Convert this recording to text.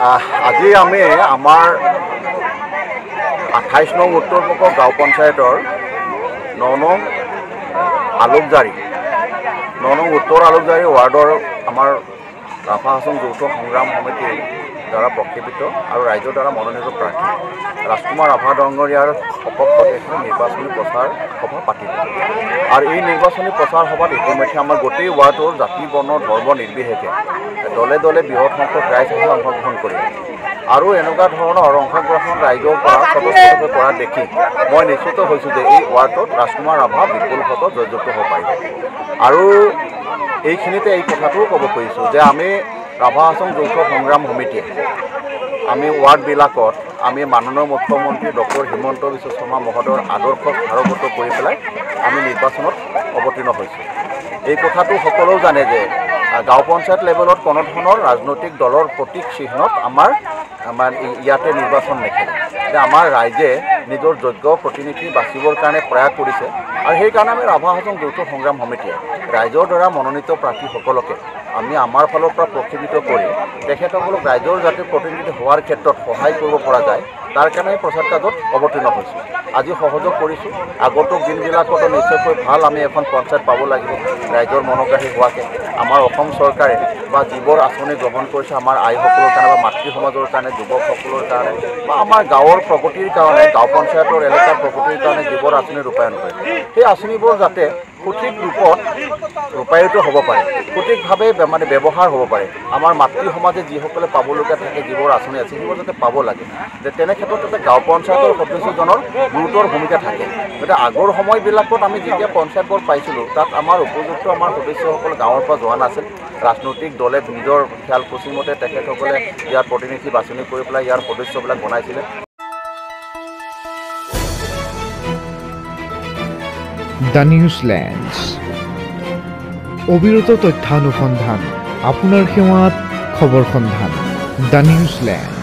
আজি আমি আমাৰ 28 নং উত্তৰ পূব গাঁও পঞ্চায়তৰ 9 নং আলোকজাৰী 9 নং উত্তৰ আলোকজাৰী ৱাৰ্ডৰ আমাৰ ৰাভা হাছং যৌথ সংগ্ৰাম সমিতিৰ দ্বাৰা প্ৰক্ষেপিত আৰু ৰাইজৰ দ্বাৰা মনোনীত প্ৰাৰ্থী ৰাজকুমাৰ ৰাভা ডাঙৰীয়াৰ সপক্ষত এখন নিৰ্বাচনী প্ৰচাৰ সভা পাতিব। আৰু এই নিৰ্বাচনী প্ৰচাৰ সভাত ইতিমধ্যে আমাৰ গোটেই ৱাৰ্ডৰ জাতি বৰ্ণ ধৰ্ম নিৰ্বিশেষে দলে দলে বৃহৎ সংখ্যক ৰাইজ আহি অংশগ্ৰহণ কৰিব। আৰু এনেকুৱা ধৰণৰ অংশগ্ৰহণ ৰাইজৰ পৰা স্বতঃস্ফূৰ্তভাৱে কৰা দেখি মই নিশ্চিত হৈছোঁ যে এই ৱাৰ্ডত ৰাজকুমাৰ ৰাভা বিপুল ভোটত জয়যুক্ত হ'ব পাৰিব। আৰু এইখিনিতে এই কথাটোও ক'ব খুজিছোঁ যে আমি ৰাভা হাছং যৌথ সংগ্ৰাম সমিতিয়ে আমি ৱাৰ্ডবিলাকত আমি মাননীয় মুখ্যমন্ত্ৰী ডক্টৰ হিমন্ত বিশ্ব শৰ্মা মহোদয়ৰ আদৰ্শক সাৰোগত কৰি পেলাই আমি নিৰ্বাচনত অৱতীৰ্ণ হৈছোঁ। এই কথাটো সকলোও জানে যে গাঁও পঞ্চায়ত লেভেলত কোনো ধৰণৰ ৰাজনৈতিক দলৰ প্ৰতীক চিহ্নত আমাৰ ইয়াতে নিৰ্বাচন নেখেলে যে আমাৰ ৰাইজে নিজৰ যোগ্য প্ৰতিনিধি বাছিবৰ কাৰণে প্ৰয়াস কৰিছে। আৰু সেইকাৰণে আমি ৰাভা হাছং যৌথ সংগ্ৰাম সমিতিয়ে ৰাইজৰ দ্বাৰা মনোনীত প্ৰাৰ্থীসকলকে আমি আমাৰ ফালৰ পৰা প্ৰক্ষেপিত কৰি তেখেতসকলক ৰাইজৰ যাতে প্ৰতিনিধি হোৱাৰ ক্ষেত্ৰত সহায় কৰিব পৰা যায় তাৰ কাৰণে প্ৰচাৰ কাৰ্যত অৱতীৰ্ণ হৈছোঁ। আজি সহযোগ কৰিছোঁ। আগন্তুক দিনবিলাকতো নিশ্চয়কৈ ভাল আমি এখন পঞ্চায়ত পাব লাগিব ৰাইজৰ মনোগ্ৰাহী হোৱাকৈ। আমাৰ অসম চৰকাৰে বা যিবোৰ আঁচনি গ্ৰহণ কৰিছে আমাৰ আইসকলৰ কাৰণে বা মাতৃ সমাজৰ কাৰণে যুৱকসকলৰ কাৰণে বা আমাৰ গাঁৱৰ প্ৰগতিৰ কাৰণে গাঁও পঞ্চায়তৰ এলেকাৰ প্ৰগতিৰ কাৰণে যিবোৰ আঁচনি ৰূপায়ণ কৰে সেই আঁচনিবোৰ যাতে সঠিক ৰূপত ৰূপায়িত হ'ব পাৰে, সঠিকভাৱে ব্যৱহাৰ হ'ব পাৰে। আমাৰ মাতৃ সমাজে যিসকলে পাবলগীয়া থাকে যিবোৰ আঁচনি আছে সেইবোৰ যাতে পাব লাগে যে তেনে ক্ষেত্ৰত যাতে গাঁও পঞ্চায়তৰ সদস্যজনৰ গুৰুতৰ ভূমিকা থাকে। গতিকে আগৰ সময়বিলাকত আমি যেতিয়া পঞ্চায়তবোৰ পাইছিলোঁ তাত আমাৰ উপযুক্ত আমাৰ সদস্যসকল গাঁৱৰ পৰা যোৱা নাছিল। ৰাজনৈতিক দলে নিজৰ খেয়াল খুচিমতে তেখেতসকলে ইয়াৰ প্ৰতিনিধি বাছনি কৰি পেলাই ইয়াৰ সদস্যবিলাক বনাইছিলে। দ্য নিউজলেণ্ডছ অবিৰত তথ্যানুসন্ধান আপোনাৰ সেৱাত খবৰ সন্ধান দ্য নিউজলেণ্ড।